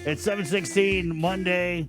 It's 7:16 Monday.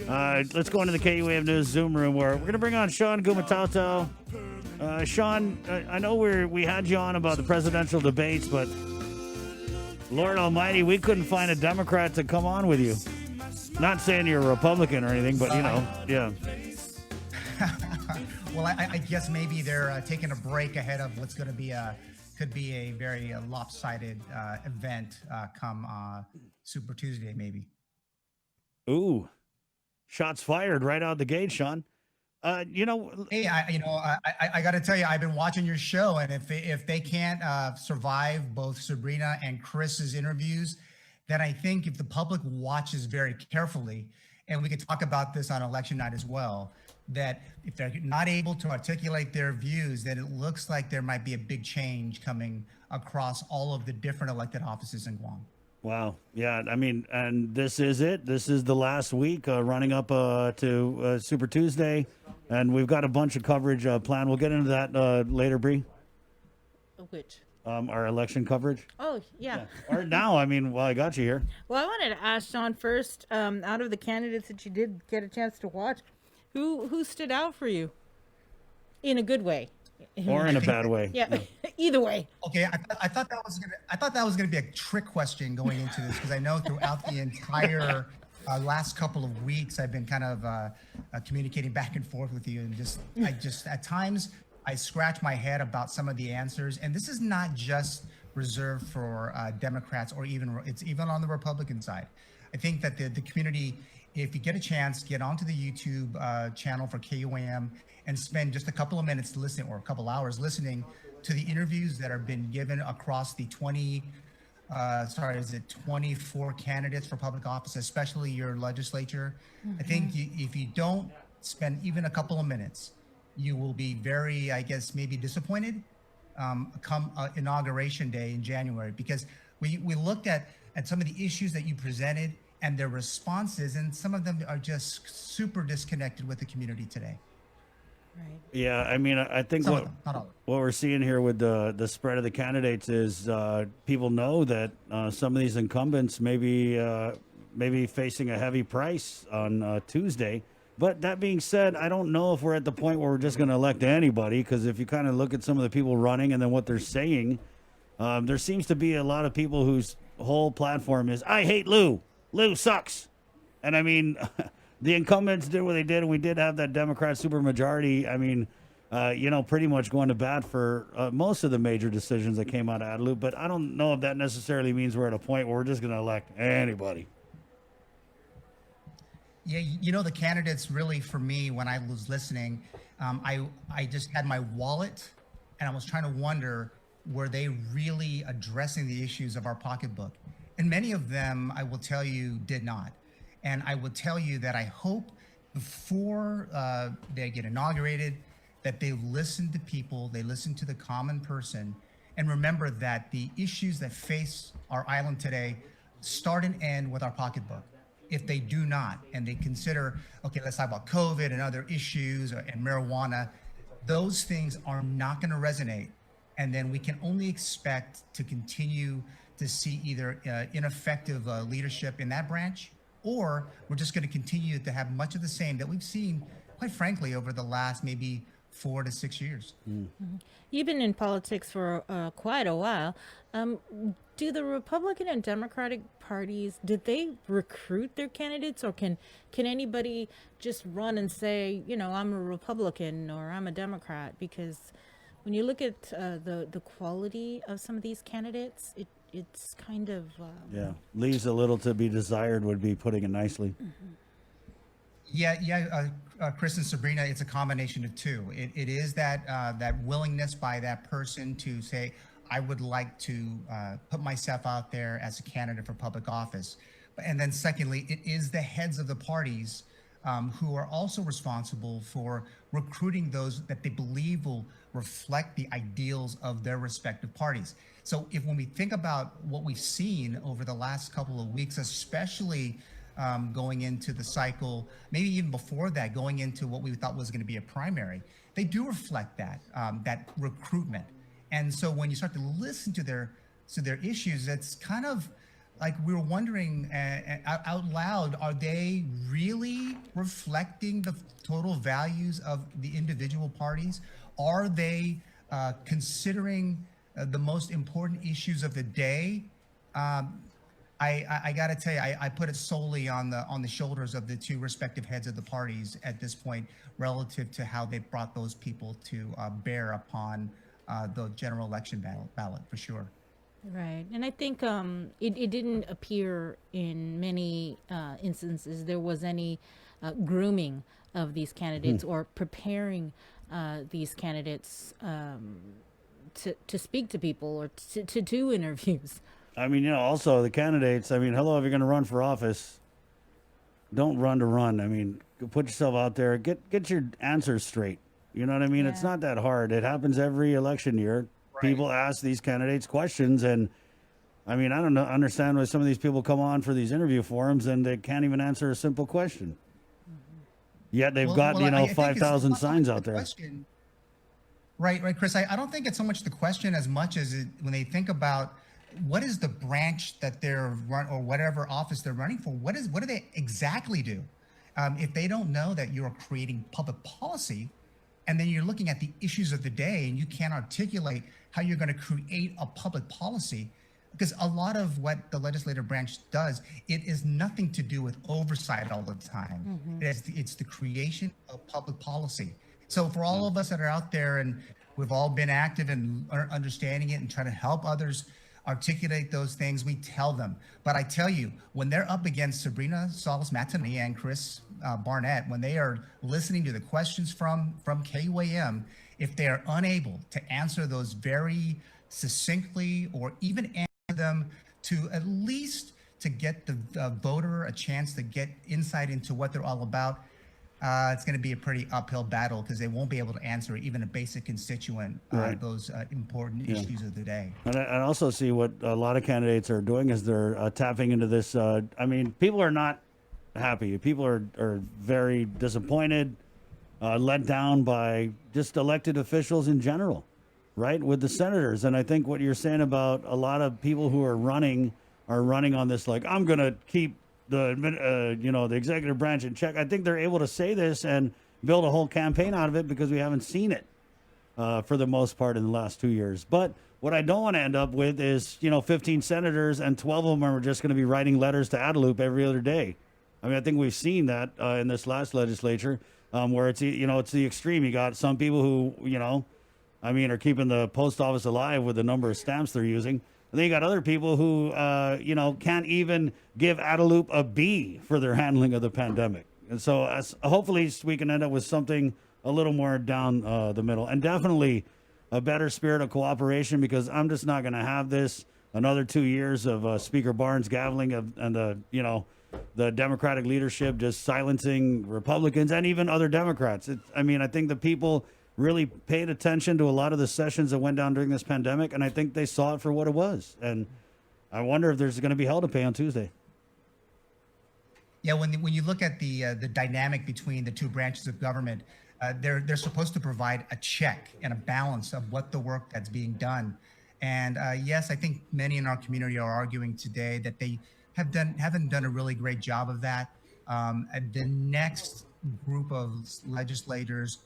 Let's go into the KUAM News Zoom room where we're going to bring on Shawn Gumataotao. Shawn, I know we had you on about the presidential debates, but Lord Almighty, we couldn't find a Democrat to come on with you. Not saying you're a Republican or anything, but yeah. Well, I guess maybe they're taking a break ahead of what's going to be could be a very lopsided event come Super Tuesday, maybe. Ooh, shots fired right out the gate, Shawn. Hey, I got to tell you, I've been watching your show, and if they can't survive both Sabrina and Chris's interviews, then I think if the public watches very carefully, and we could talk about this on election night as well, that if they're not able to articulate their views, then it looks like there might be a big change coming across all of the different elected offices in Guam. Wow. Yeah. I mean, and this is it. This is the last week running up to Super Tuesday, and we've got a bunch of coverage planned. We'll get into that later, Bree. Which? Our election coverage. Oh, yeah. Or now, I mean, well, I got you here. Well, I wanted to ask Shawn first, out of the candidates that you did get a chance to watch, who stood out for you in a good way? Or in a bad way. Yeah. Either way. Okay, I thought that was gonna be a trick question going into this, because I know throughout the entire last couple of weeks I've been kind of communicating back and forth with you, and I just at times I scratch my head about some of the answers, and this is not just reserved for Democrats, or it's even on the Republican side. I think that the community, if you get a chance, get onto the YouTube channel for KUAM and spend just a couple of minutes listening, or a couple hours listening to the interviews that have been given across the 24 candidates for public office, especially your legislature. Mm-hmm. I think if you don't spend even a couple of minutes, you will be very, I guess, maybe disappointed come inauguration day in January, because we looked at some of the issues that you presented and their responses, and some of them are just super disconnected with the community today. Right. Yeah, I mean, I think what we're seeing here with the spread of the candidates is people know that some of these incumbents may be facing a heavy price on Tuesday. But that being said, I don't know if we're at the point where we're just going to elect anybody, because if you kind of look at some of the people running and then what they're saying, there seems to be a lot of people whose whole platform is, I hate Lou. Lou sucks. And I mean, the incumbents did what they did, and we did have that Democrat supermajority. I mean, pretty much going to bat for most of the major decisions that came out of Adelup. But I don't know if that necessarily means we're at a point where we're just going to elect anybody. Yeah, the candidates really, for me, when I was listening, I just had my wallet, and I was trying to wonder, were they really addressing the issues of our pocketbook? And many of them, I will tell you, did not. And I will tell you that I hope before they get inaugurated, that they listen to people, they listen to the common person, and remember that the issues that face our island today start and end with our pocketbook. If they do not, and they consider, okay, let's talk about COVID and other issues and marijuana, those things are not going to resonate. And then we can only expect to continue to see either ineffective leadership in that branch, or we're just going to continue to have much of the same that we've seen, quite frankly, over the last maybe 4 to 6 years. Mm-hmm. You've been in politics for quite a while. Do the Republican and Democratic parties, did they recruit their candidates, or can anybody just run and say, I'm a Republican or I'm a Democrat? Because when you look at the quality of some of these candidates, it's kind of leaves a little to be desired, would be putting it nicely. Mm-hmm. Yeah, Chris and Sabrina, it's a combination of two. It is that willingness by that person to say, I would like to put myself out there as a candidate for public office. And then secondly, it is the heads of the parties who are also responsible for recruiting those that they believe will reflect the ideals of their respective parties. So when we think about what we've seen over the last couple of weeks, especially going into the cycle, maybe even before that, going into what we thought was going to be a primary, they do reflect that recruitment. And so when you start to listen to their issues, it's kind of like we were wondering out loud, are they really reflecting the total values of the individual parties? Are they considering the most important issues of the day? Um, I got to tell you, I put it solely on the shoulders of the two respective heads of the parties at this point, relative to how they brought those people to bear upon the general election ballot for sure. Right. And I think it didn't appear in many instances there was any grooming of these candidates or preparing these candidates to speak to people or to do interviews. I mean, also the candidates. I mean, hello, if you're going to run for office, don't run to run. I mean, put yourself out there. Get your answers straight. You know what I mean? It's Yeah. not that hard. It happens every election year. People ask these candidates questions, and I mean, I don't know, understand why some of these people come on for these interview forums and they can't even answer a simple question. Yet they've got I think it's 5,000 not so much signs the out there. question. Right, Chris. I don't think it's so much the question as much as when they think about what is the branch that they're run or whatever office they're running for. What do they exactly do? If they don't know that you're creating public policy, and then you're looking at the issues of the day, and you can't articulate how you're going to create a public policy, because a lot of what the legislative branch does, it is nothing to do with oversight all the time. It's the creation of public policy. So for all of us that are out there, and we've all been active in understanding it and trying to help others articulate those things, we tell them. But I tell you, when they're up against Sabrina Salas Matani and Chris Barnett, when they are listening to the questions from KUAM, if they are unable to answer those very succinctly, or even answer them to at least to get the voter a chance to get insight into what they're all about, it's going to be a pretty uphill battle, because they won't be able to answer even a basic constituent those important issues of the day. And I also see what a lot of candidates are doing is they're tapping into this. I mean, people are not happy. People are very disappointed, let down by just elected officials in general, right? With the senators. And I think what you're saying about a lot of people who are running on this, like, I'm going to keep the executive branch in check. I think they're able to say this and build a whole campaign out of it, because we haven't seen it for the most part in the last 2 years. But what I don't want to end up with is 15 senators and 12 of them are just going to be writing letters to Adelup every other day. I mean, I think we've seen that in this last legislature, where it's the extreme. You got some people who are keeping the post office alive with the number of stamps they're using. And then you got other people who, can't even give Adelup a B for their handling of the pandemic. And so hopefully we can end up with something a little more down the middle, and definitely a better spirit of cooperation, because I'm just not going to have this another 2 years of Speaker Barnes gaveling and the Democratic leadership just silencing Republicans and even other Democrats. I think the people really paid attention to a lot of the sessions that went down during this pandemic, and I think they saw it for what it was. And I wonder if there's going to be hell to pay on Tuesday. Yeah, when you look at the dynamic between the two branches of government, they're supposed to provide a check and a balance of what the work that's being done. And yes, I think many in our community are arguing today that they haven't done a really great job of that. The next group of legislators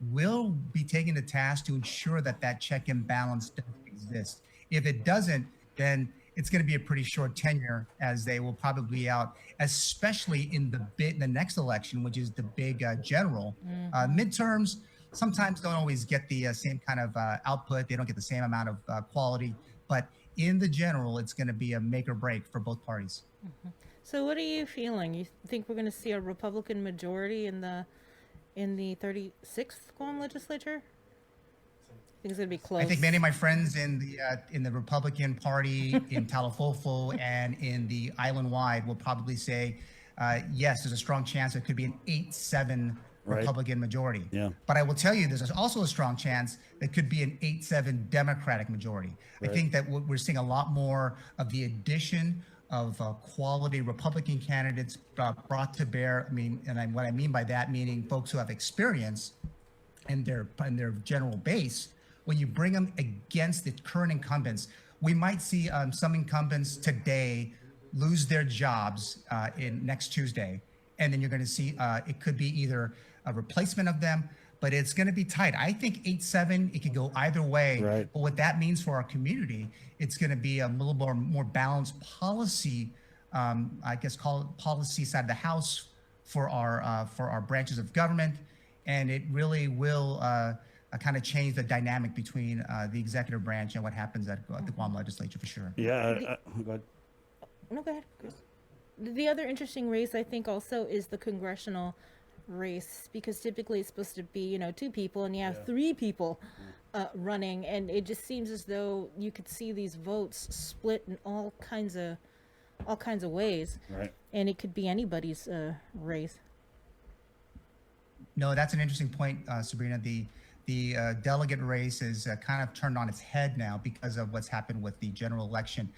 will be taken to task to ensure that that check and balance doesn't exist. If it doesn't, then it's going to be a pretty short tenure, as they will probably be out, especially in the next election, which is the big general. Midterms sometimes don't always get the same kind of output. They don't get the same amount of quality, but in the general, it's going to be a make or break for both parties. So what are you feeling? You think we're going to see a Republican majority in the 36th Guam legislature? I think it's going to be close. I think many of my friends in the Republican Party in Talofofo and in the island-wide will probably say, yes, there's a strong chance it could be an 8-7 Republican majority. Yeah. But I will tell you, there's also a strong chance that could be an 8-7 Democratic majority. I think that we're seeing a lot more of the addition of quality Republican candidates brought to bear. What I mean by that, meaning folks who have experience in their general base. When you bring them against the current incumbents, we might see some incumbents today lose their jobs in next Tuesday, and then you're going to see it could be either a replacement of them, but it's going to be tight. I think 8-7, it could go either way. Right. But what that means for our community, it's going to be a little more balanced policy, I guess call it policy side of the house for our branches of government, and it really will kind of change the dynamic between the executive branch and what happens at the Guam legislature for sure. Yeah. Go ahead. No, go ahead, Chris. The other interesting race, I think, also is the congressional race, because typically it's supposed to be, 2 people, and you have 3 people running, and it just seems as though you could see these votes split in all kinds of ways, Right. and it could be anybody's race. No, that's an interesting point, Sabrina. The delegate race is kind of turned on its head now because of what's happened with the general election.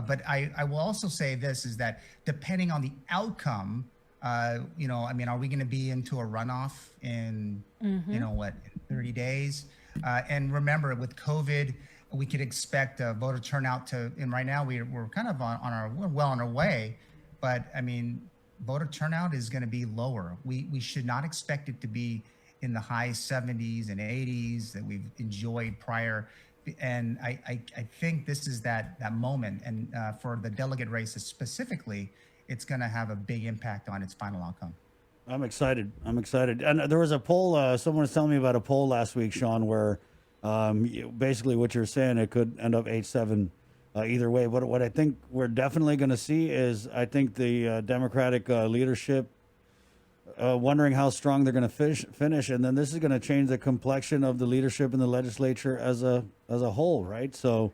But I will also say this, is that depending on the outcome, are we going to be into a runoff in, in 30 days? And remember, with COVID, we could expect voter turnout and right now we're kind of we're well on our way, but voter turnout is going to be lower. We should not expect it to be in the high 70s and 80s that we've enjoyed prior. And I think this is that moment. And for the delegate races specifically, it's going to have a big impact on its final outcome. I'm excited. And there was a poll, someone was telling me about a poll last week, Shawn, where basically what you're saying, it could end up 8-7 either way. What I think we're definitely going to see is, I think the Democratic leadership wondering how strong they're going to finish, and then this is going to change the complexion of the leadership in the legislature as a whole, right? So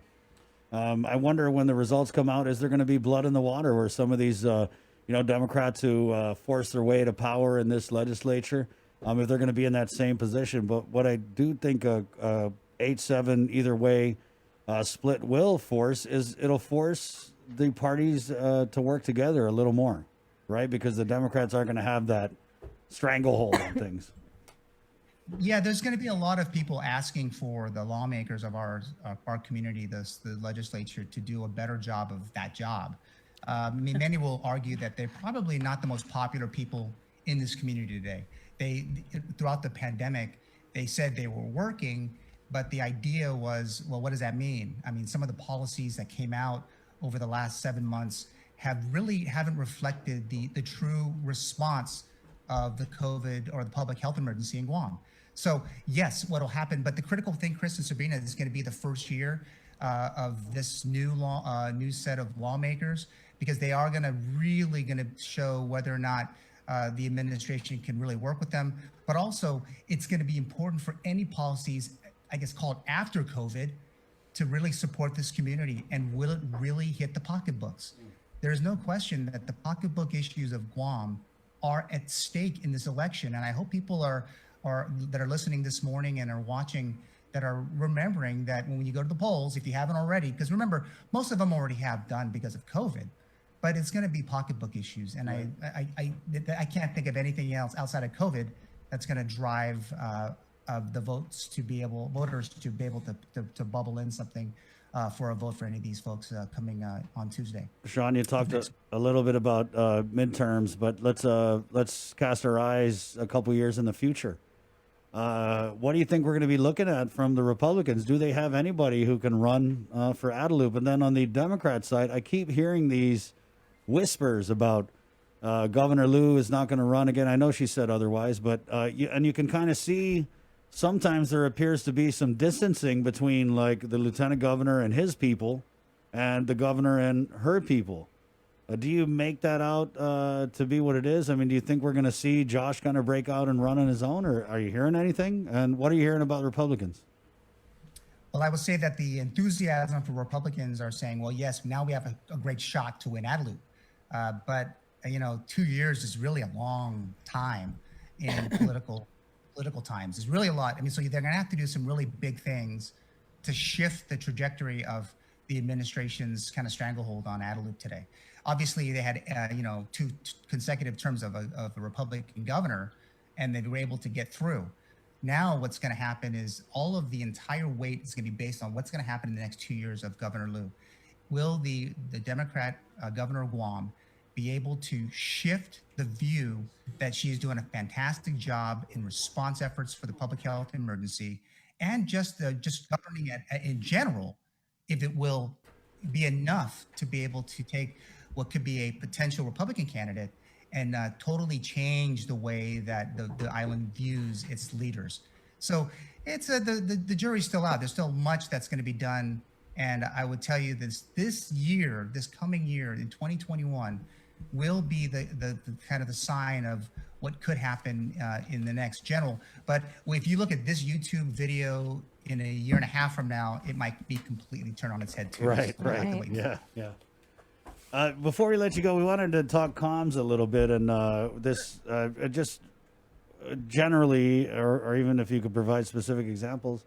I wonder, when the results come out, is there going to be blood in the water where some of these Democrats who force their way to power in this legislature, if they're going to be in that same position? But what I do think a 8-7 either way split will force is, it'll force the parties to work together a little more, right? Because the Democrats aren't going to have that stranglehold on things. Yeah, there's going to be a lot of people asking for the lawmakers of our community, the legislature, to do a better job of that job. Many will argue that they're probably not the most popular people in this community today. Throughout the pandemic, they said they were working, but the idea was, well, what does that mean? Some of the policies that came out over the last 7 months haven't reflected the true response of the COVID or the public health emergency in Guam. So yes, what'll happen, but the critical thing, Chris and Sabrina, is going to be the first year of this new set of lawmakers, because they are going to show whether or not the administration can really work with them. But also, it's going to be important for any policies, I guess, called after COVID, to really support this community. And will it really hit the pocketbooks? There is no question that the pocketbook issues of Guam are at stake in this election. And I hope people that are listening this morning and are watching, that are remembering that when you go to the polls, if you haven't already, because remember, most of them already have done because of COVID, but it's going to be pocketbook issues. And right. I can't think of anything else outside of COVID that's going to drive the voters to be able to bubble in something for a vote for any of these folks coming on Tuesday. Shawn, you talked a little bit about midterms, but let's cast our eyes a couple years in the future. What do you think we're going to be looking at from the Republicans? Do they have anybody who can run for Adelup? And then on the Democrat side, I keep hearing these whispers about Governor Liu is not going to run again. I know she said otherwise, but you can kind of see sometimes there appears to be some distancing between, like, the lieutenant governor and his people and the governor and her people. Do you make that out to be what it is? Do you think we're going to see Josh kind of break out and run on his own, or are you hearing anything? And what are you hearing about Republicans? Well, I would say that the enthusiasm for Republicans are saying, well, yes, now we have a great shot to win Adelup. But 2 years is really a long time in political times. It's really a lot. So they're going to have to do some really big things to shift the trajectory of the administration's kind of stranglehold on Adelup today. Obviously, they had 2 consecutive terms of a Republican governor, and they were able to get through. Now, what's going to happen is all of the entire weight is going to be based on what's going to happen in the next 2 years of Governor Liu. will the Democrat governor of Guam be able to shift the view that she is doing a fantastic job in response efforts for the public health emergency, and just governing it in general, if it will be enough to be able to take what could be a potential Republican candidate and totally change the way that the island views its leaders. So it's the jury's still out. There's still much that's going to be done. And I would tell you this year, this coming year in 2021, will be the kind of the sign of what could happen in the next general. But if you look at this YouTube video in a year and a half from now, it might be completely turned on its head too. Right. Yeah. Before we let you go, we wanted to talk comms a little bit, and this just generally, or even if you could provide specific examples.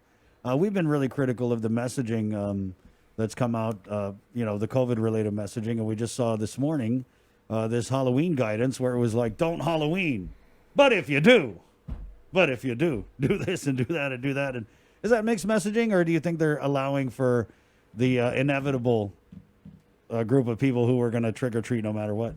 We've been really critical of the messaging that's come out, the COVID-related messaging, and we just saw this morning this Halloween guidance where it was like, don't Halloween, but if you do, do this and do that and do that. And is that mixed messaging, or do you think they're allowing for the inevitable group of people who are going to trick or treat no matter what?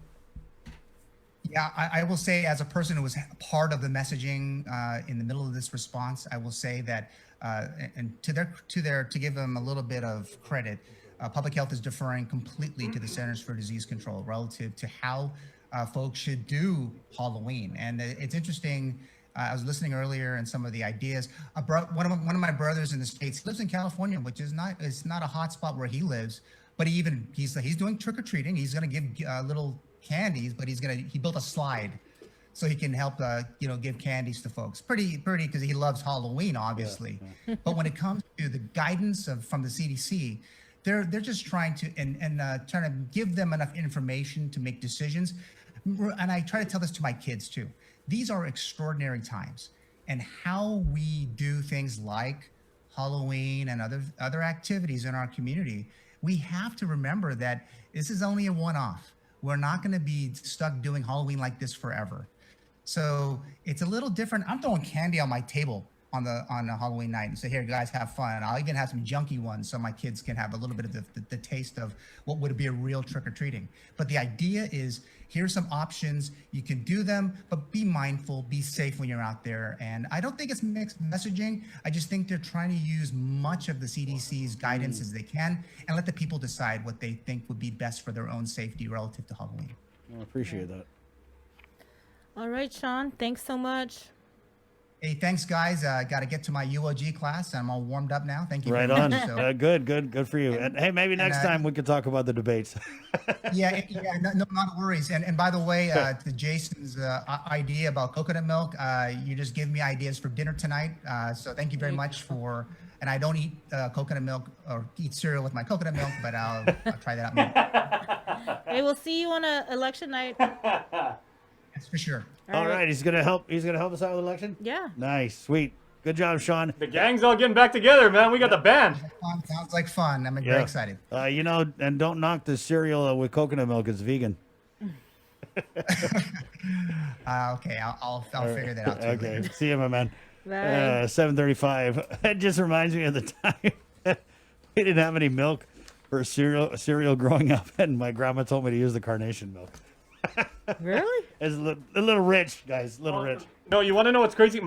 Yeah, I will say, as a person who was part of the messaging in the middle of this response, I will say that, and to give them a little bit of credit, public health is deferring completely to the Centers for Disease Control relative to how folks should do Halloween. And it's interesting. I was listening earlier and some of the ideas. One of my brothers in the States lives in California, which is not a hot spot where he lives, but he's doing trick or treating. He's going to give little candies, but he built a slide so he can help give candies to folks. Pretty because he loves Halloween, obviously. Yeah. But when it comes to the guidance from the CDC, they're just trying to trying to give them enough information to make decisions. And I try to tell this to my kids too. These are extraordinary times, and how we do things like Halloween and other activities in our community, we have to remember that this is only a one-off. We're not going to be stuck doing Halloween like this forever. So it's a little different. I'm throwing candy on my table on a Halloween night and say, here, guys, have fun. I'll even have some junky ones so my kids can have a little bit of the taste of what would be a real trick-or-treating. But the idea is, here's some options. You can do them, but be mindful, be safe when you're out there. And I don't think it's mixed messaging. I just think they're trying to use much of the CDC's guidance as they can and let the people decide what they think would be best for their own safety relative to Halloween. I appreciate that. All right, Shawn, thanks so much. Hey, thanks, guys. Got to get to my UOG class. I'm all warmed up now. Thank you. Right on. So. Good for you. And hey, maybe next time we could talk about the debates. yeah, no, not worries. And by the way, to Jason's idea about coconut milk, you just give me ideas for dinner tonight. So thank you very much and I don't eat coconut milk or eat cereal with my coconut milk, but I'll try that out. Hey, we'll see you on election night. That's for sure. All right. He's gonna help us out with the election. Yeah. Nice, sweet, good job, Shawn. The gang's all getting back together, man. We got the band. Sounds like fun. I'm very excited. And don't knock the cereal with coconut milk. It's vegan. Okay, I'll figure that out too. Okay, later. see you, my man. Bye. 7:35. It just reminds me of the time we didn't have any milk for cereal growing up, and my grandma told me to use the carnation milk. Really? It's a little rich, guys. A little rich. No, you want to know what's crazy?